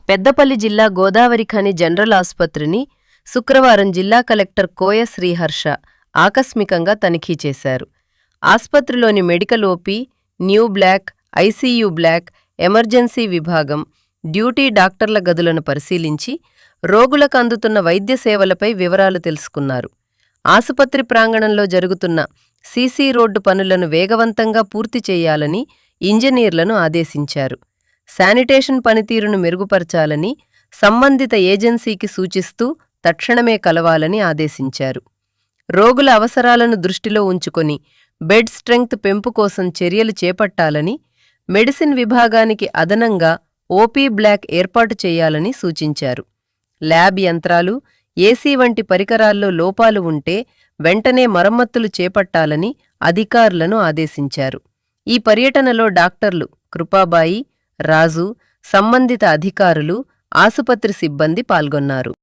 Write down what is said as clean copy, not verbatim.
పెద్దపల్లి జిల్లా గోదావరిఖని జనరల్ ఆసుపత్రిని శుక్రవారం జిల్లా కలెక్టర్ కోయ శ్రీహర్ష ఆకస్మికంగా తనిఖీ చేశారు. ఆస్పత్రిలోని medical OP, new block, ICU block, emergency విభాగం, డ్యూటీ డాక్టర్ల గదులను పరిశీలించి రోగులకు అందుతున్న వైద్య సేవలపై వివరాలు తెలుసుకున్నారు. ఆసుపత్రి ప్రాంగణంలో జరుగుతున్న సీసీ రోడ్డు పనులను వేగవంతంగా పూర్తి చేయాలని ఇంజనీర్లను ఆదేశించారు. శానిటేషన్ పనితీరును మెరుగుపరచాలని సంబంధిత ఏజెన్సీకి సూచిస్తూ తక్షణమే కలవాలని ఆదేశించారు. రోగుల అవసరాలను దృష్టిలో ఉంచుకొని బెడ్ స్ట్రెంగ్త్ పెంపు కోసం చర్యలు చేపట్టాలని, మెడిసిన్ విభాగానికి అదనంగా ఓపీ బ్లాక్ ఏర్పాటు చేయాలని సూచించారు. ల్యాబ్ యంత్రాలు, ఏసీ వంటి పరికరాల్లో లోపాలు ఉంటే వెంటనే మరమ్మతులు చేపట్టాలని అధికారులను ఆదేశించారు. ఈ పర్యటనలో డాక్టర్లు కృపాబాయి, రాజు, సంబంధిత అధికారులు, ఆసుపత్రి సిబ్బంది పాల్గొన్నారు.